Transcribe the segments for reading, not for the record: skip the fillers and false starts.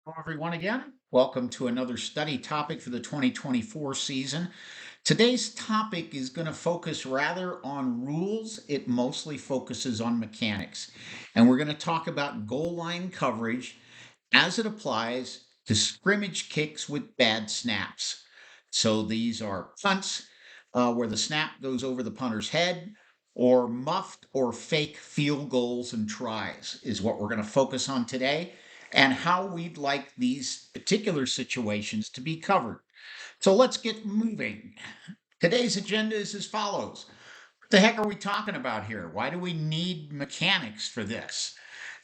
Hello, everyone, again. Welcome to another study topic for the 2024 season. Today's topic is going to focus rather on rules. It mostly focuses on mechanics. And we're going to talk about goal line coverage as it applies to scrimmage kicks with bad snaps. So these are punts where the snap goes over the punter's head, or muffed or fake field goals and tries is what we're going to focus on today, and how we'd like these particular situations to be covered. So let's get moving. Today's agenda is as follows. What the heck are we talking about here? Why do we need mechanics for this?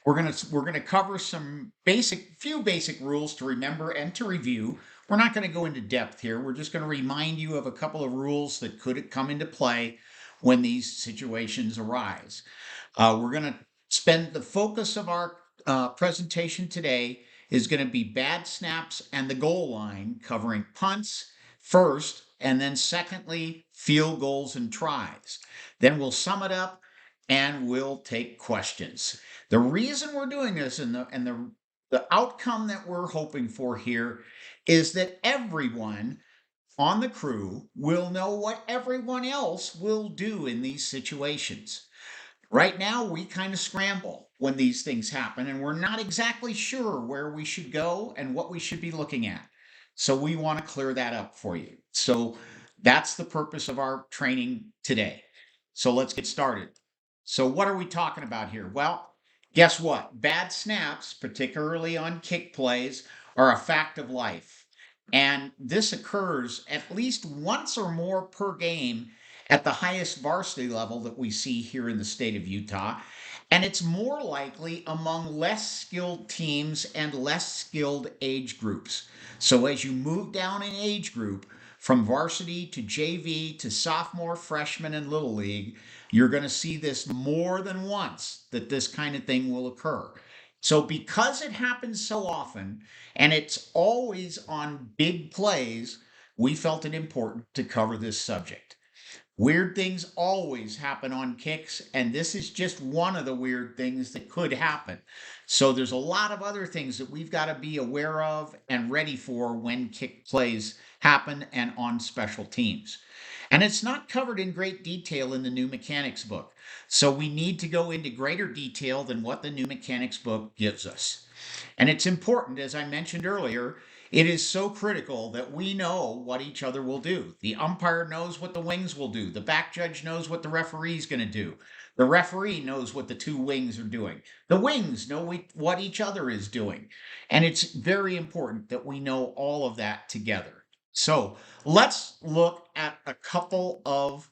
We're gonna cover some few basic rules to remember and to review. We're not going to go into depth here. We're just going to remind you of a couple of rules that could come into play when these situations arise. We're going to spend the focus of our presentation today is going to be bad snaps and the goal line, covering punts first, and then secondly, field goals and tries. Then we'll sum it up and we'll take questions. The reason we're doing this and the outcome that we're hoping for here is that everyone on the crew will know what everyone else will do in these situations. Right now, we kind of scramble when these things happen, and we're not exactly sure where we should go and what we should be looking at. So, we want to clear that up for you. So, that's the purpose of our training today. So, let's get started. So, what are we talking about here? Well, guess what? Bad snaps, particularly on kick plays, are a fact of life. And this occurs at least once or more per game at the highest varsity level that we see here in the state of Utah. And it's more likely among less skilled teams and less skilled age groups. So as you move down in age group from varsity to JV to sophomore, freshman, and little league, you're going to see this more than once that this kind of thing will occur. So because it happens so often and it's always on big plays, we felt it important to cover this subject. Weird things always happen on kicks, and this is just one of the weird things that could happen. So there's a lot of other things that we've got to be aware of and ready for when kick plays happen and on special teams. And it's not covered in great detail in the new mechanics book. So we need to go into greater detail than what the new mechanics book gives us. And it's important, as I mentioned earlier, it is so critical that we know what each other will do. The umpire knows what the wings will do. The back judge knows what the referee is going to do. The referee knows what the two wings are doing. The wings know what each other is doing. And it's very important that we know all of that together. So let's look at a couple of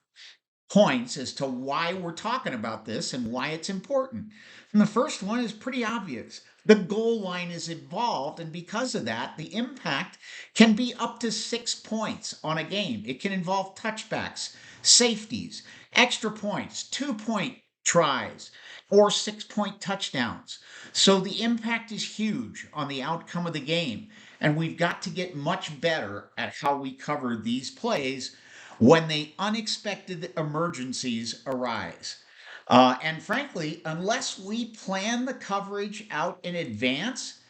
points as to why we're talking about this and why it's important. And the first one is pretty obvious. The goal line is involved, and because of that, the impact can be up to 6 points on a game. It can involve touchbacks, safeties, extra points, 2-point tries, or 6-point touchdowns. So the impact is huge on the outcome of the game, and we've got to get much better at how we cover these plays when the unexpected emergencies arise. And frankly, unless we plan the coverage out in advance,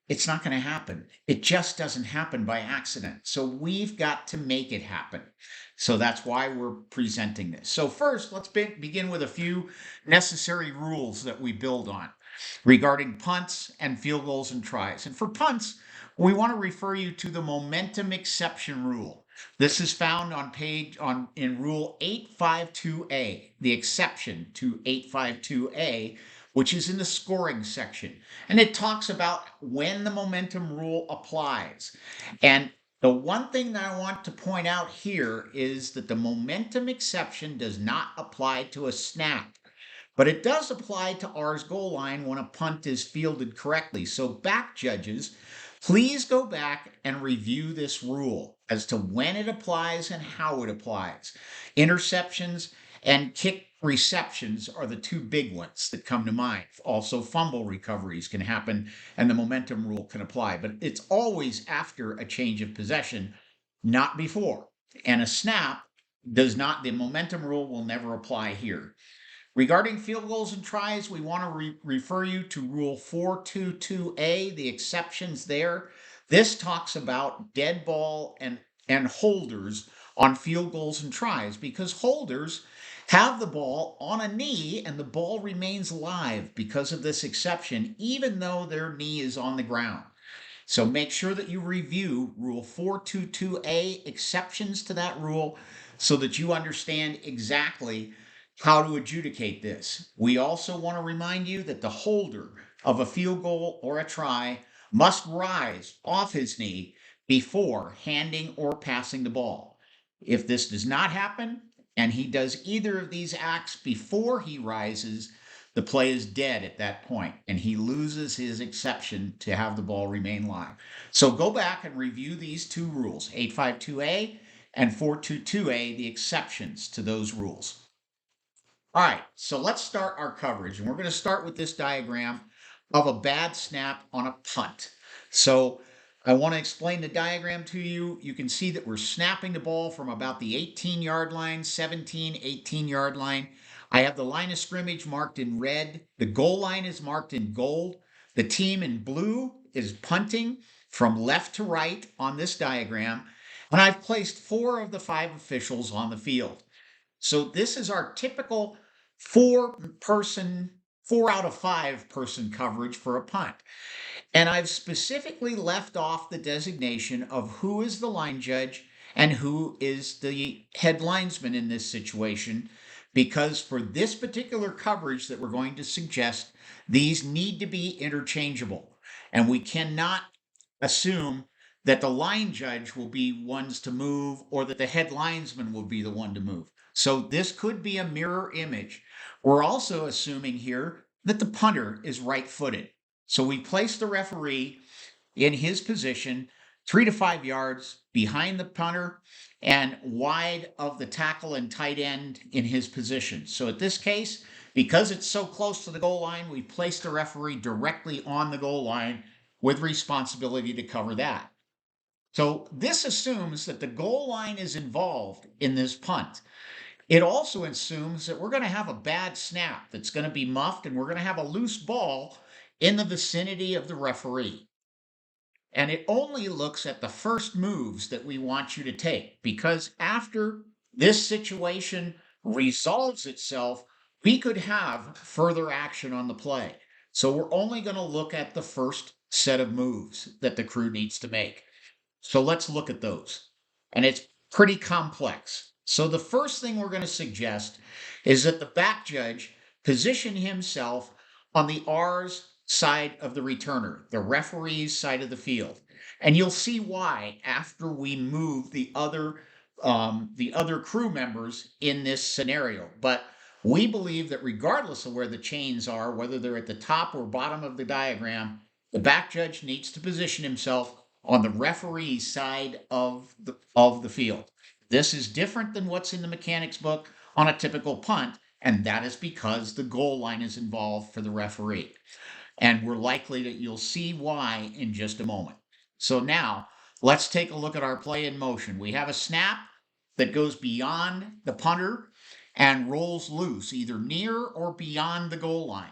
it's not going to happen. It just doesn't happen by accident. So we've got to make it happen. So that's why we're presenting this. So first, let's begin with a few necessary rules that we build on regarding punts and field goals and tries. And for punts, we want to refer you to the momentum exception rule. This is found in rule 852A, the exception to 852A, which is in the scoring section. And it talks about when the momentum rule applies. And the one thing that I want to point out here is that the momentum exception does not apply to a snap, but it does apply to ours goal line when a punt is fielded correctly. So back judges, please go back and review this rule as to when it applies and how it applies. Interceptions and kick receptions are the two big ones that come to mind. Also, fumble recoveries can happen and the momentum rule can apply, but it's always after a change of possession, not before. And a snap does not, the momentum rule will never apply here. Regarding field goals and tries, we want to refer you to Rule 422A, the exceptions there. This talks about dead ball and holders on field goals and tries because holders have the ball on a knee and the ball remains live because of this exception, even though their knee is on the ground. So make sure that you review Rule 422A, exceptions to that rule, so that you understand exactly how to adjudicate this. We also want to remind you that the holder of a field goal or a try must rise off his knee before handing or passing the ball. If this does not happen, and he does either of these acts before he rises, the play is dead at that point, and he loses his exception to have the ball remain live. So go back and review these two rules, 852A and 422A, the exceptions to those rules. All right, so let's start our coverage, and we're going to start with this diagram of a bad snap on a punt. So I want to explain the diagram to you. You can see that we're snapping the ball from about the 18-yard line, 17, 18-yard line. I have the line of scrimmage marked in red. The goal line is marked in gold. The team in blue is punting from left to right on this diagram. And I've placed 4 of the 5 officials on the field. So this is our typical 4-person, 4 out of 5 person coverage for a punt. And I've specifically left off the designation of who is the line judge and who is the head linesman in this situation, because for this particular coverage that we're going to suggest, these need to be interchangeable. And we cannot assume that the line judge will be ones to move or that the head linesman will be the one to move. So this could be a mirror image. We're also assuming here that the punter is right-footed. So we place the referee in his position 3 to 5 yards behind the punter and wide of the tackle and tight end in his position. So at this case, because it's so close to the goal line, we place the referee directly on the goal line with responsibility to cover that. So this assumes that the goal line is involved in this punt. It also assumes that we're going to have a bad snap that's going to be muffed and we're going to have a loose ball in the vicinity of the referee. And it only looks at the first moves that we want you to take, because after this situation resolves itself, we could have further action on the play. So we're only going to look at the first set of moves that the crew needs to make. So let's look at those. And it's pretty complex. So the first thing we're going to suggest is that the back judge position himself on the R's side of the returner, the referee's side of the field. And you'll see why after we move the other crew members in this scenario. But we believe that regardless of where the chains are, whether they're at the top or bottom of the diagram, the back judge needs to position himself on the referee's side of the field. This is different than what's in the mechanics book on a typical punt, and that is because the goal line is involved for the referee. And we're likely that you'll see why in just a moment. So now, let's take a look at our play in motion. We have a snap that goes beyond the punter and rolls loose, either near or beyond the goal line.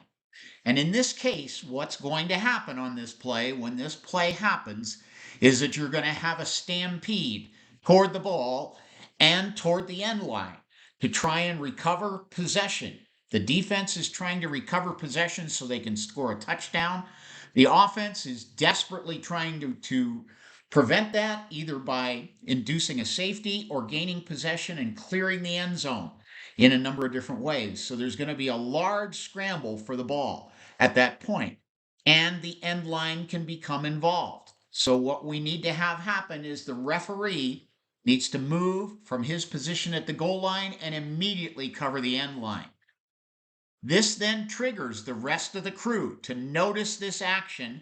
And in this case, what's going to happen on this play, when this play happens, is that you're going to have a stampede toward the ball and toward the end line to try and recover possession. The defense is trying to recover possession so they can score a touchdown. The offense is desperately trying to prevent that, either by inducing a safety or gaining possession and clearing the end zone in a number of different ways. So there's going to be a large scramble for the ball at that point, and the end line can become involved. So what we need to have happen is the referee needs to move from his position at the goal line and immediately cover the end line. This then triggers the rest of the crew to notice this action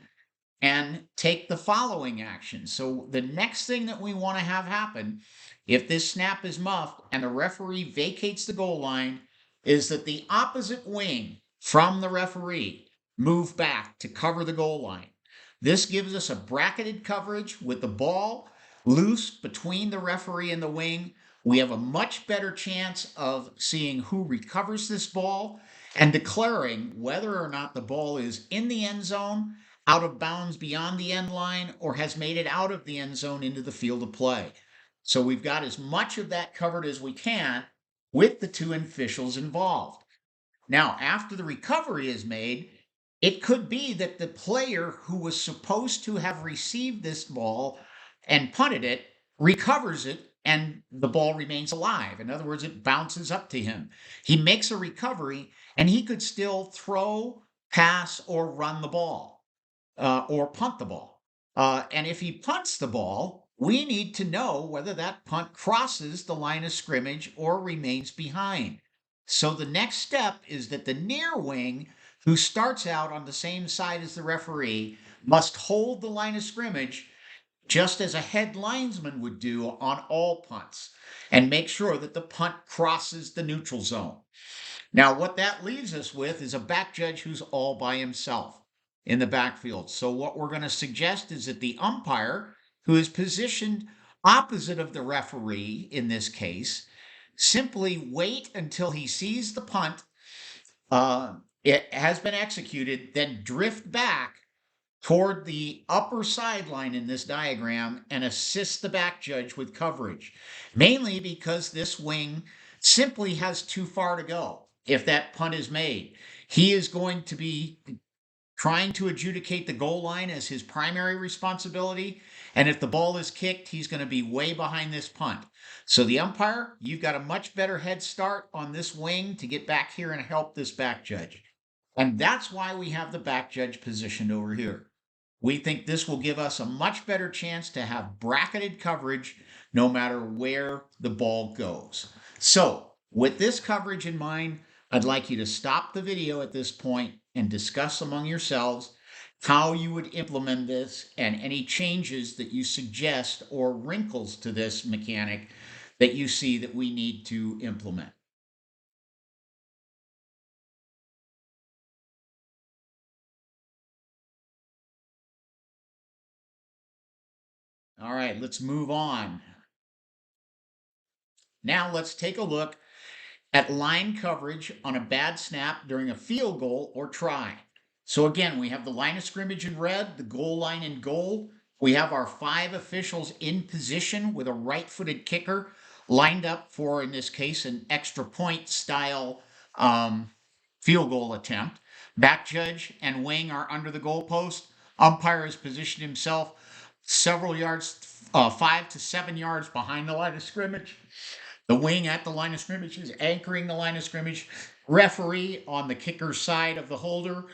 and take the following action. So the next thing that we want to have happen, if this snap is muffed and the referee vacates the goal line, is that the opposite wing from the referee move back to cover the goal line. This gives us a bracketed coverage with the ball loose between the referee and the wing, We have a much better chance of seeing who recovers this ball and declaring whether or not the ball is in the end zone, out of bounds beyond the end line, or has made it out of the end zone into the field of play. So we've got as much of that covered as we can with the two officials involved. Now, after the recovery is made, it could be that the player who was supposed to have received this ball and punted it recovers it and the ball remains alive. In other words, it bounces up to him. He makes a recovery and he could still throw, pass, or run the ball or punt the ball. And if he punts the ball, we need to know whether that punt crosses the line of scrimmage or remains behind. So the next step is that the near wing, who starts out on the same side as the referee, must hold the line of scrimmage just as a head linesman would do on all punts and make sure that the punt crosses the neutral zone. Now, what that leaves us with is a back judge who's all by himself in the backfield. So, what we're going to suggest is that the umpire, who is positioned opposite of the referee in this case, simply wait until he sees the punt, it has been executed, then drift back toward the upper sideline in this diagram and assist the back judge with coverage, mainly because this wing simply has too far to go if that punt is made. He is going to be trying to adjudicate the goal line as his primary responsibility. And if the ball is kicked, he's going to be way behind this punt. So the umpire, you've got a much better head start on this wing to get back here and help this back judge. And that's why we have the back judge positioned over here. We think this will give us a much better chance to have bracketed coverage no matter where the ball goes. So, with this coverage in mind, I'd like you to stop the video at this point and discuss among yourselves how you would implement this and any changes that you suggest or wrinkles to this mechanic that you see that we need to implement. All right, let's move on. Now let's take a look at line coverage on a bad snap during a field goal or try. So again, we have the line of scrimmage in red, the goal line in gold. We have our 5 officials in position with a right-footed kicker lined up for, in this case, an extra point style field goal attempt. Back judge and wing are under the goalpost. Umpire has positioned himself several yards, 5 to 7 yards behind the line of scrimmage. The wing at the line of scrimmage is anchoring the line of scrimmage. Referee on the kicker's side of the holder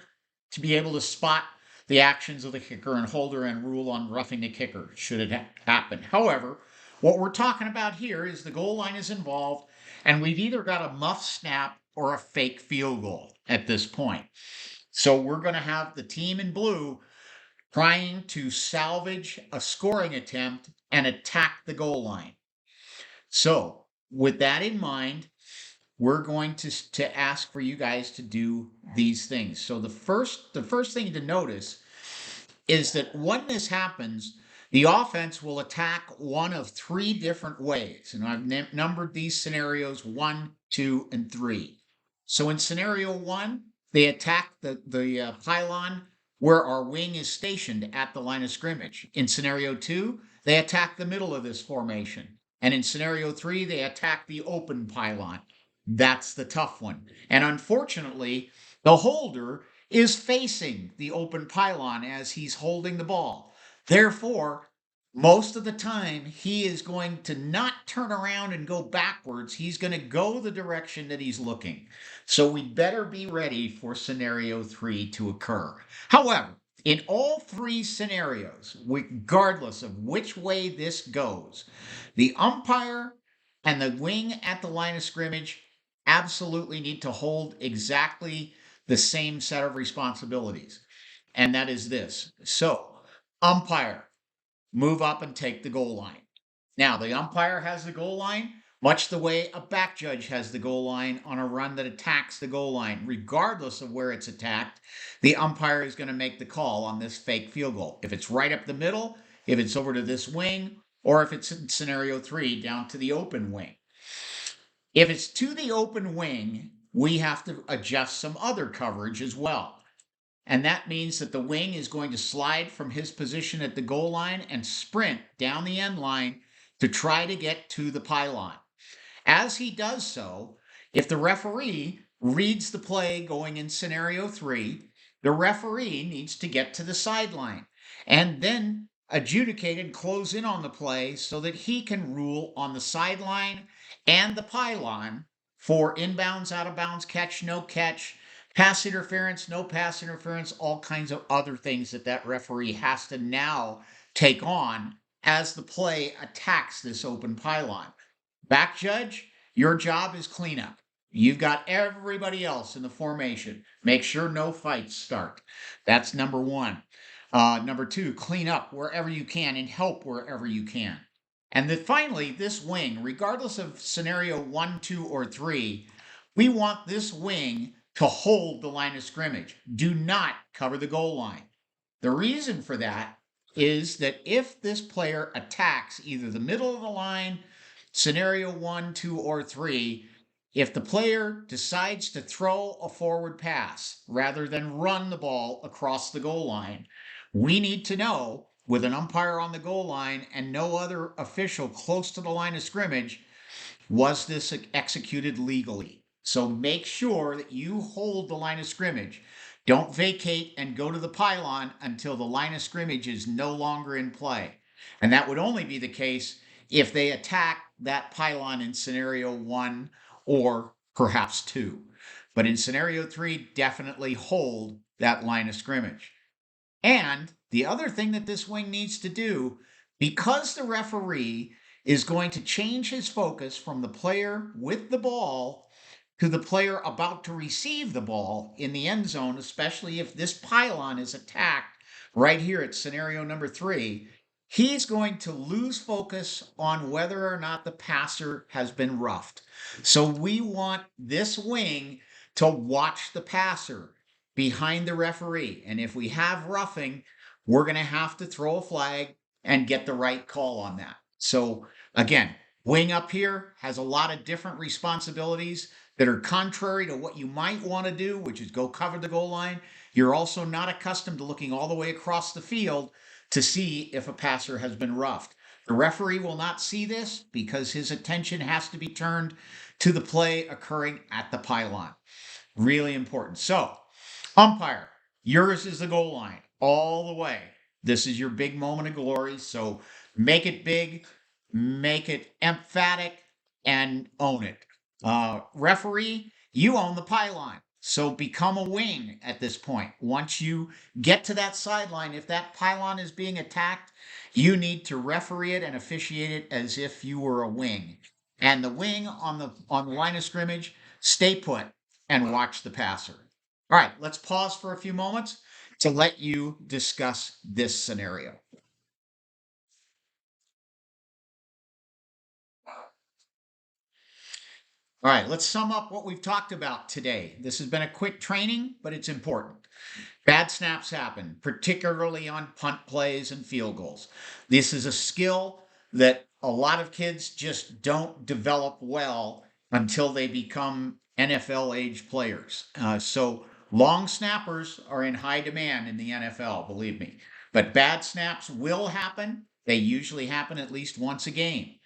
to be able to spot the actions of the kicker and holder and rule on roughing the kicker should it happen. However, what we're talking about here is the goal line is involved, and we've either got a muff snap or a fake field goal at this point. So we're going to have the team in blue trying to salvage a scoring attempt and attack the goal line. So with that in mind, we're going to ask for you guys to do these things. So the first thing to notice is that when this happens, the offense will attack one of 3 different ways. And I've numbered these scenarios 1, 2, and 3. So in scenario 1, they attack the pylon where our wing is stationed at the line of scrimmage. In scenario 2, they attack the middle of this formation. And in scenario 3, they attack the open pylon. That's the tough one. And unfortunately, the holder is facing the open pylon as he's holding the ball. Therefore, most of the time, he is going to not turn around and go backwards. He's going to go the direction that he's looking. So we better be ready for scenario 3 to occur. However, in all 3 scenarios, regardless of which way this goes, the umpire and the wing at the line of scrimmage absolutely need to hold exactly the same set of responsibilities. And that is this. So, umpire, move up and take the goal line. Now, the umpire has the goal line, much the way a back judge has the goal line on a run that attacks the goal line. Regardless of where it's attacked, the umpire is going to make the call on this fake field goal. If it's right up the middle, if it's over to this wing, or if it's in scenario 3 down to the open wing. If it's to the open wing, we have to adjust some other coverage as well. And that means that the wing is going to slide from his position at the goal line and sprint down the end line to try to get to the pylon. As he does so, if the referee reads the play going in scenario 3, the referee needs to get to the sideline and then adjudicate and close in on the play so that he can rule on the sideline and the pylon for inbounds, out of bounds, catch, no catch, pass interference, no pass interference, all kinds of other things that referee has to now take on as the play attacks this open pylon. Back judge, your job is cleanup. You've got everybody else in the formation. Make sure no fights start. That's number one. Number two, clean up wherever you can and help wherever you can. And then finally, this wing, regardless of scenario 1, 2, or 3, we want this wing to hold the line of scrimmage. Do not cover the goal line. The reason for that is that if this player attacks either the middle of the line, scenario 1, 2, or 3, if the player decides to throw a forward pass rather than run the ball across the goal line, we need to know, with an umpire on the goal line and no other official close to the line of scrimmage, was this executed legally? So make sure that you hold the line of scrimmage. Don't vacate and go to the pylon until the line of scrimmage is no longer in play. And that would only be the case if they attack that pylon in scenario 1 or perhaps 2. But in scenario 3, definitely hold that line of scrimmage. And the other thing that this wing needs to do, because the referee is going to change his focus from the player with the ball to the player about to receive the ball in the end zone, especially if this pylon is attacked right here at scenario number 3, he's going to lose focus on whether or not the passer has been roughed. So we want this wing to watch the passer behind the referee. And if we have roughing, we're going to have to throw a flag and get the right call on that. So again, wing up here has a lot of different responsibilities that are contrary to what you might want to do, which is go cover the goal line. You're also not accustomed to looking all the way across the field to see if a passer has been roughed. The referee will not see this because his attention has to be turned to the play occurring at the pylon. Really important. So, umpire, yours is the goal line all the way. This is your big moment of glory. So make it big, make it emphatic, and own it. Referee, you own the pylon. So become a wing at this point. Once you get to that sideline, if that pylon is being attacked, you need to referee it and officiate it as if you were a wing. And the wing on the line of scrimmage, stay put and watch the passer. All right, let's pause for a few moments to let you discuss this scenario. All right, let's sum up what we've talked about today. This has been a quick training, but it's important. Bad snaps happen, particularly on punt plays and field goals. This is a skill that a lot of kids just don't develop well until they become NFL age players. So long snappers are in high demand in the NFL, believe me. But bad snaps will happen. They usually happen at least once a game.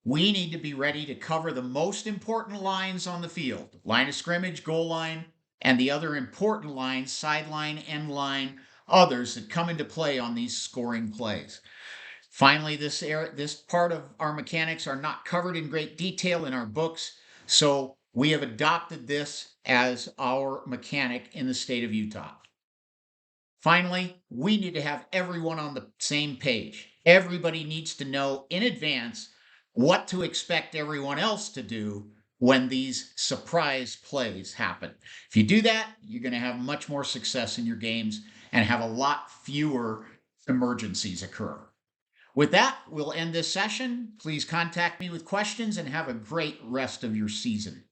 We need to be ready to cover the most important lines on the field: line of scrimmage, goal line, and the other important lines, sideline, end line, others that come into play on these scoring plays. Finally, this part of our mechanics are not covered in great detail in our books, so we have adopted this as our mechanic in the state of Utah. Finally, we need to have everyone on the same page. Everybody needs to know in advance what to expect everyone else to do when these surprise plays happen. If you do that, you're going to have much more success in your games and have a lot fewer emergencies occur. With that, we'll end this session. Please contact me with questions and have a great rest of your season.